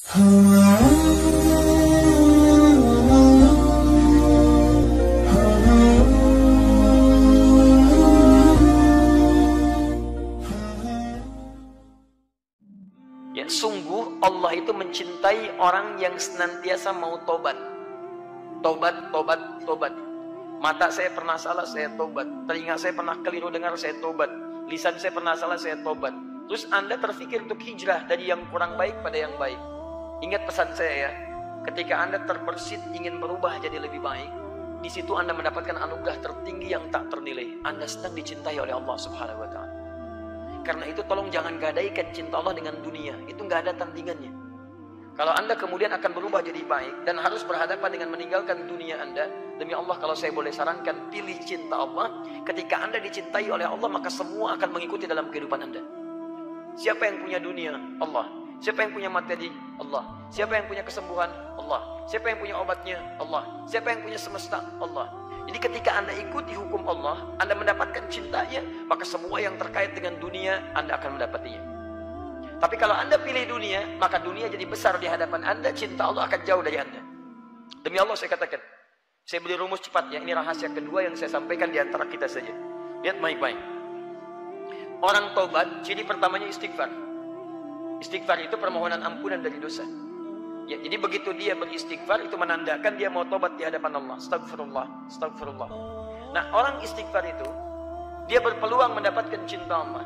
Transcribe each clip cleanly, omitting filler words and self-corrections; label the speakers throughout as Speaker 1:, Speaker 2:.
Speaker 1: Ya, sungguh Allah itu mencintai orang yang senantiasa mau tobat. Tobat, tobat, tobat. Mata saya pernah salah, saya tobat. Telinga saya pernah keliru dengar, saya tobat. Lisan saya pernah salah, saya tobat. Terus Anda terfikir untuk hijrah dari yang kurang baik pada yang baik. Ingat pesan saya ya, ketika Anda terbersit ingin berubah jadi lebih baik, di situ Anda mendapatkan anugerah tertinggi yang tak ternilai. Anda sedang dicintai oleh Allah Subhanahu wa Ta'ala. Karena itu tolong jangan gadaikan cinta Allah dengan dunia. Itu nggak ada tandingannya. Kalau Anda kemudian akan berubah jadi baik dan harus berhadapan dengan meninggalkan dunia Anda, demi Allah kalau saya boleh sarankan, pilih cinta Allah. Ketika Anda dicintai oleh Allah, maka semua akan mengikuti dalam kehidupan Anda. Siapa yang punya dunia? Allah. Siapa yang punya materi? Allah. Siapa yang punya kesembuhan? Allah. Siapa yang punya obatnya? Allah. Siapa yang punya semesta? Allah. Jadi ketika Anda ikuti hukum Allah, Anda mendapatkan cintanya, maka semua yang terkait dengan dunia, Anda akan mendapatinya. Tapi kalau Anda pilih dunia, maka dunia jadi besar di hadapan Anda, cinta Allah akan jauh dari Anda. Demi Allah saya katakan, saya beri rumus cepat ya, ini rahasia kedua yang saya sampaikan di antara kita saja. Lihat baik-baik. Orang taubat, ciri pertamanya istighfar. Istighfar itu permohonan ampunan dari dosa. Ya, jadi begitu dia beristighfar itu menandakan dia mau tobat di hadapan Allah. Astagfirullah, astagfirullah. Nah, orang istighfar itu dia berpeluang mendapatkan cinta Allah.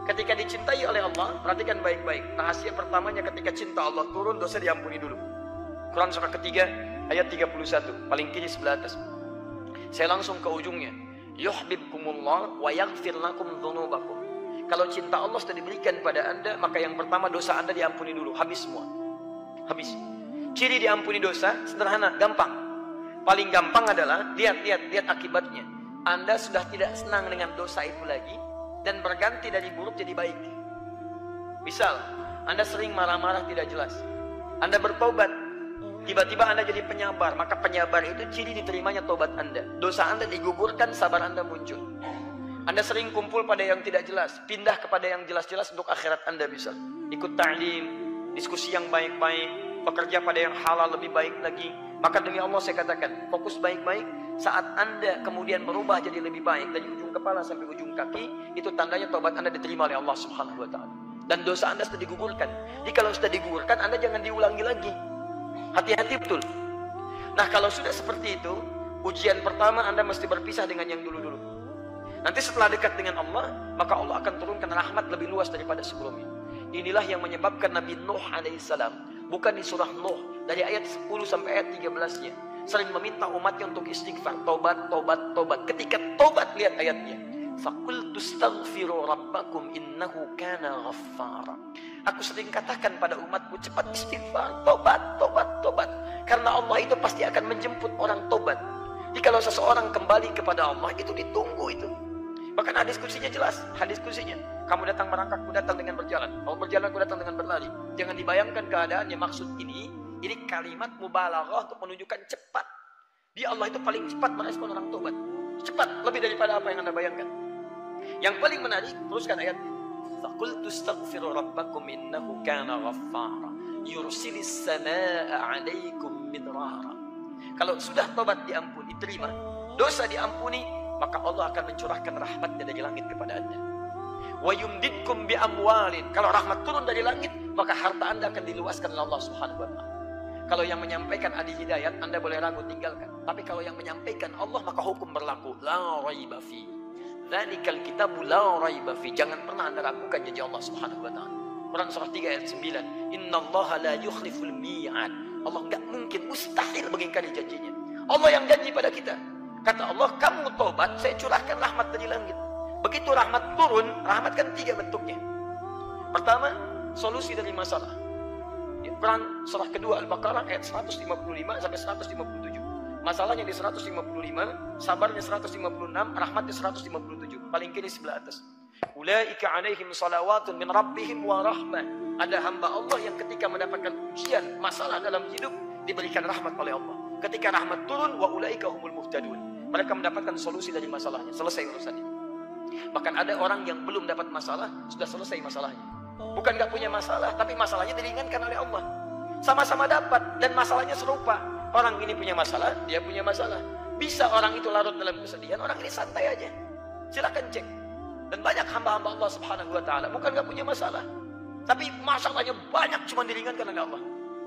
Speaker 1: Ketika dicintai oleh Allah, perhatikan baik-baik. Rahasia pertamanya ketika cinta Allah turun, dosa diampuni dulu. Quran surah ketiga ayat 31, paling kiri sebelah atas. Saya langsung ke ujungnya. Yuhibbukumullah wa yaghfir lakum dzunubakum. Kalau cinta Allah sudah diberikan pada Anda, maka yang pertama dosa Anda diampuni dulu, habis semua. Habis. Ciri diampuni dosa sederhana, gampang. Paling gampang adalah lihat akibatnya. Anda sudah tidak senang dengan dosa itu lagi dan berganti dari buruk jadi baik. Misal, Anda sering marah-marah tidak jelas. Anda bertobat, tiba-tiba Anda jadi penyabar, maka penyabar itu ciri diterimanya tobat Anda. Dosa Anda digugurkan, sabar Anda muncul. Anda sering kumpul pada yang tidak jelas, pindah kepada yang jelas-jelas untuk akhirat Anda bisa. Ikut ta'lim, diskusi yang baik-baik, bekerja pada yang halal lebih baik lagi. Maka demi Allah saya katakan, fokus baik-baik. Saat Anda kemudian berubah jadi lebih baik dari ujung kepala sampai ujung kaki, itu tandanya tobat Anda diterima oleh Allah Subhanahu wa Ta'ala. Dan dosa Anda sudah digugurkan. Jadi kalau sudah digugurkan, Anda jangan diulangi lagi. Hati-hati betul. Nah, kalau sudah seperti itu, ujian pertama Anda mesti berpisah dengan yang dulu-dulu. Nanti setelah dekat dengan Allah, maka Allah akan turunkan rahmat lebih luas daripada sebelumnya. Inilah yang menyebabkan Nabi Nuh alaihissalam, bukan di surah Nuh, dari ayat 10 sampai ayat 13-nya, sering meminta umatnya untuk istighfar, tobat, tobat, tobat. Ketika tobat, lihat ayatnya. Faqultu astaghfiru rabbakum innahu kana ghaffara. Aku sering katakan pada umatku, cepat istighfar, tobat, tobat, tobat. Karena Allah itu pasti akan menjemput orang tobat. Jadi kalau seseorang kembali kepada Allah, itu ditunggu itu. Bahkan hadis kutsinya jelas, hadis kutsinya. Kamu datang merangkak, aku datang dengan berjalan. Kamu berjalan, aku datang dengan berlari. Jangan dibayangkan keadaannya. Maksud ini kalimat mubalaghah untuk menunjukkan cepat. Dia Allah itu paling cepat merespon orang tobat. Cepat, lebih daripada apa yang Anda bayangkan. Yang paling menarik, teruskan ayat. Faqultu astaghfiru rabbakum innahu kana ghaffara yursilis samaa'a 'alaikum midrara. Kalau sudah tobat diampuni, terima, dosa diampuni, maka Allah akan mencurahkan rahmatnya dari langit kepada Anda. Wa yumdidkum bi amwalin. Kalau rahmat turun dari langit, maka harta Anda akan diluaskan oleh Allah Subhanahu wa Ta'ala. Kalau yang menyampaikan adi hidayat, Anda boleh ragu, tinggalkan. Tapi kalau yang menyampaikan Allah, maka hukum berlaku. La raiba fi. Dzalikal kitabu la raiba fi. Jangan pernah Anda ragukan janji Allah Subhanahu wa Ta'ala. Quran surah 3 ayat 9. Innallaha la yukhliful mi'ad. Allah enggak mungkin, mustahil mengingkari janjinya. Allah yang janji pada kita. Kata Allah, kamu tobat, saya curahkan rahmat dari langit. Begitu rahmat turun, rahmat kan 3 bentuknya. Pertama, solusi dari masalah. Quran surah kedua Al-Baqarah ayat 155 sampai 157. Masalahnya di 155, sabarnya 156, rahmatnya 157. Paling kiri sebelah atas. Ulaika 'alaihim salawatun min rabbihim wa rahmah. Ada hamba Allah yang ketika mendapatkan ujian, masalah dalam hidup, diberikan rahmat oleh Allah. Ketika rahmat turun, wa ulaika humul muhtadun. Mereka mendapatkan solusi dari masalahnya, selesai urusannya. Bahkan ada orang yang belum dapat masalah, sudah selesai masalahnya. Bukan gak punya masalah, tapi masalahnya diringankan oleh Allah. Sama-sama dapat dan masalahnya serupa. Orang ini punya masalah, dia punya masalah. Bisa orang itu larut dalam kesedihan, orang ini santai aja. Silakan cek. Dan banyak hamba-hamba Allah Subhanahu wa taala bukan nggak punya masalah, tapi masalahnya banyak cuma diringankan oleh Allah.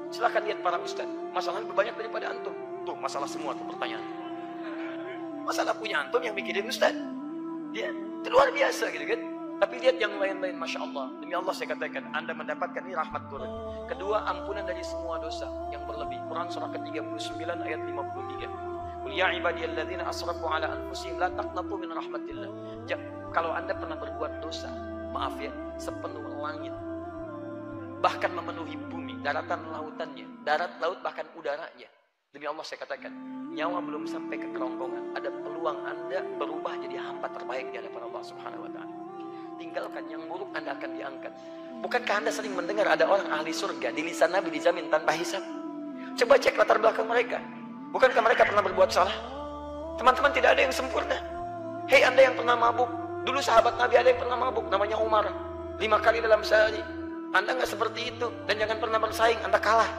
Speaker 1: Silakan lihat para ustaz, masalahnya lebih banyak daripada antum. Tuh masalah semua tuh pertanyaan. Masalah punya antum yang mikirin ustaz. Dia itu luar biasa gitu kan. Tapi lihat yang lain-lain, Masya Allah. Demi Allah saya katakan, Anda mendapatkan ini rahmat turun. Kedua, ampunan dari semua dosa yang berlebih. Quran surah ke-39 ayat 53. Qul ya ibadiyalladzina asrafu ala anfusihim la taqnatu min rahmatillah. Kalau Anda pernah berbuat dosa, maaf ya, sepenuh langit, bahkan memenuhi bumi, daratan lautannya, darat laut bahkan udaranya. Demi Allah saya katakan, nyawa belum sampai ke kerongkongan, ada peluang Anda berubah jadi hamba terbaik di hadapan Allah Subhanahu wa taala. Tinggalkan yang buruk, Anda akan diangkat. Bukankah Anda sering mendengar ada orang ahli surga di lisan Nabi dijamin tanpa hisab? Coba cek latar belakang mereka. Bukankah mereka pernah berbuat salah? Teman-teman, tidak ada yang sempurna. Hei Anda yang pernah mabuk, dulu sahabat Nabi ada yang pernah mabuk, namanya Umar, 5 kali dalam sehari. Anda nggak seperti itu, dan jangan pernah bersaing, Anda kalah.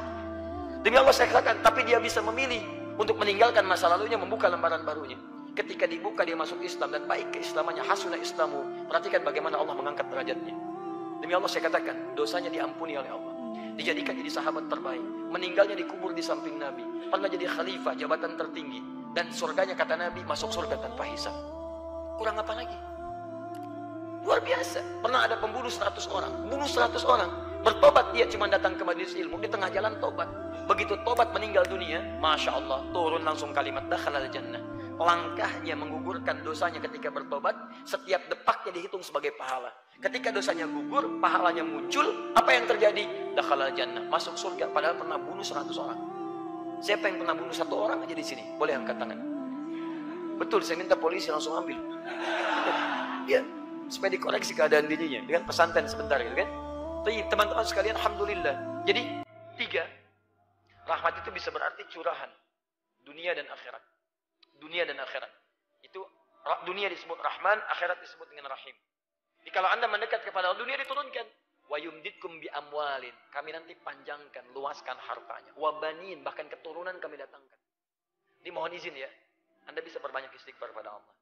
Speaker 1: Demi Allah saya katakan, tapi dia bisa memilih untuk meninggalkan masa lalunya, membuka lembaran barunya. Ketika dibuka dia masuk Islam dan baik keislamannya, hasuna islamu. Perhatikan bagaimana Allah mengangkat derajatnya. Demi Allah saya katakan, dosanya diampuni oleh Allah. Dijadikan jadi sahabat terbaik. Meninggalnya dikubur di samping Nabi. Pernah jadi khalifah, jabatan tertinggi. Dan surganya kata Nabi, masuk surga tanpa hisab. Kurang apa lagi? Luar biasa. Pernah ada pembunuh 100 orang. Bunuh 100 orang. Bertobat dia cuma datang ke majelis ilmu. Di tengah jalan tobat. Begitu tobat meninggal dunia, Masya Allah, turun langsung kalimat dakhalal jannah. Langkahnya menggugurkan dosanya ketika bertobat, setiap depaknya dihitung sebagai pahala. Ketika dosanya gugur, pahalanya muncul, apa yang terjadi? Dakhalal jannah, masuk surga, padahal pernah bunuh 100 orang. Siapa yang pernah bunuh 1 orang aja di sini? Boleh angkat tangan. Betul, saya minta polisi langsung ambil. Ya, supaya dikoreksi keadaan dirinya dengan pesantren sebentar gitu kan. Tapi teman-teman sekalian, alhamdulillah. Jadi 3, rahmat itu bisa berarti curahan dunia dan akhirat. Dunia dan akhirat. Itu dunia disebut Rahman, akhirat disebut dengan Rahim. Jadi kalau Anda mendekat kepada Allah, dunia diturunkan. Wa yumditkum bi amwalin. Kami nanti panjangkan, luaskan hartanya. Wa banin, bahkan keturunan kami datangkan. Jadi mohon izin ya, Anda bisa perbanyak istighfar pada Allah.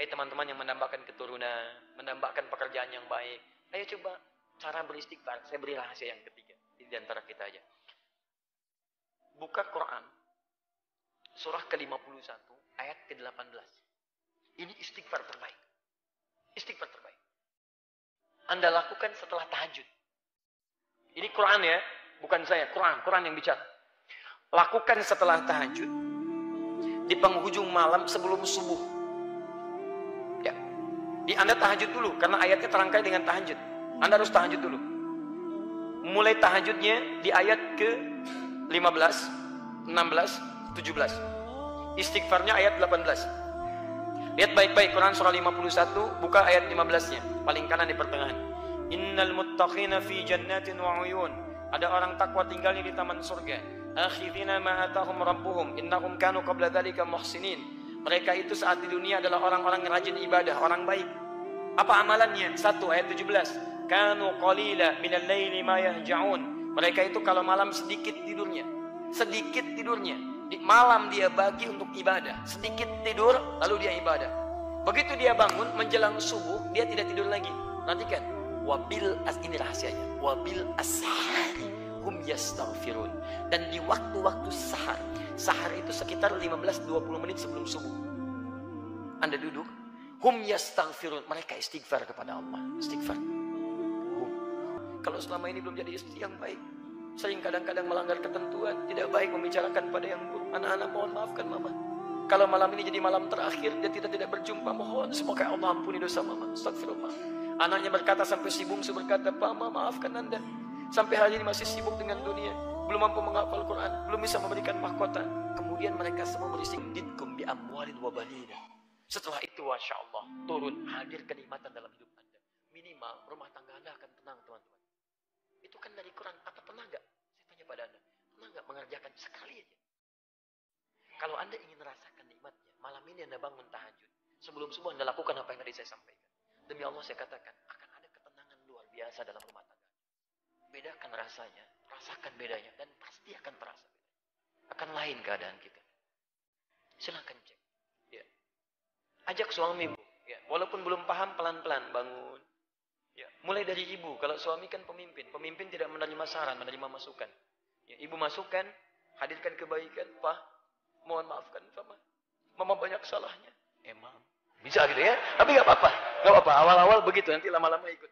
Speaker 1: Hei teman-teman yang menambahkan keturunan, menambahkan pekerjaan yang baik. Ayo coba cara beristighfar. Saya beri rahasia yang ketiga. Ini di antara kita aja. Buka Quran. Surah ke-51. Ayat ke-18. Ini istighfar terbaik. Istighfar terbaik. Anda lakukan setelah tahajud. Ini Quran ya, bukan saya. Quran yang bicara. Lakukan setelah tahajud. Di penghujung malam sebelum subuh. Ya. Di Anda tahajud dulu, karena ayatnya terangkai dengan tahajud. Anda harus tahajud dulu. Mulai tahajudnya di ayat ke-15, 16, 17. Istighfarnya ayat 18. Lihat baik-baik Quran surah 51, buka ayat 15-nya, paling kanan di pertengahan. Innal muttaqina fi jannatin wa uyun. Ada orang takwa tinggalnya di taman surga. Akhidina ma atahum rabbuhum innahum kanu qabla dzalika muhsinin. Mereka itu saat di dunia adalah orang-orang yang rajin ibadah, orang baik. Apa amalannya? 1 ayat 17. Kanu qalila minal laili ma yahja'un. Mereka itu kalau malam sedikit tidurnya. Sedikit tidurnya. Di malam dia bagi untuk ibadah. Sedikit tidur, lalu dia ibadah. Begitu dia bangun, menjelang subuh, dia tidak tidur lagi. Perhatikan. Ini rahasianya. Wabil ashari hum yastaghfirun. Dan di waktu-waktu sahar. Sahar itu sekitar 15-20 menit sebelum subuh. Anda duduk. Hum yastaghfirun. Mereka istighfar kepada Allah. Istighfar. Kalau selama ini belum jadi istri yang baik, sering kadang-kadang melanggar ketentuan, tidak baik membicarakan pada yang buruk. Anak-anak mohon maafkan mama. Kalau malam ini jadi malam terakhir, dia tidak berjumpa, mohon semoga Allah ampuni dosa mama. Astagfirullah. Anaknya berkata sampai si bungsu berkata, Mama maafkan anda. Sampai hari ini masih sibuk dengan dunia, belum mampu menghafal Quran, belum bisa memberikan mahkota. Kemudian mereka semua beristighfar bi amwalin wa banina. Setelah itu, Masya Allah, turun hadir kenikmatan dalam hidup anda. Minimal rumah tangga anda akan tenang, teman-teman. Itu kan dari Quran. Apa pernah nggak? Saya tanya pada anda, pernah nggak mengerjakan sekali aja? Kalau anda ingin merasakan nikmatnya, malam ini anda bangun tahajud. Sebelum subuh anda lakukan apa yang tadi saya sampaikan. Demi Allah saya katakan, akan ada ketenangan luar biasa dalam rumah tangga. Bedakan rasanya, rasakan bedanya, dan pasti akan terasa. Akan lain keadaan kita. Silahkan cek. Ya. Ajak suami, Bu. Ya. Walaupun belum paham, pelan-pelan bangun. Ya. Mulai dari ibu. Kalau suami kan pemimpin. Pemimpin tidak menerima saran, menerima masukan. Ya. Ibu masukkan, hadirkan kebaikan. Pak, mohon maafkan Mama. Mama banyak salahnya. Emang. Bisa gitu ya. Tapi gak apa-apa. Gak apa-apa. Awal-awal begitu. Nanti lama-lama ikut.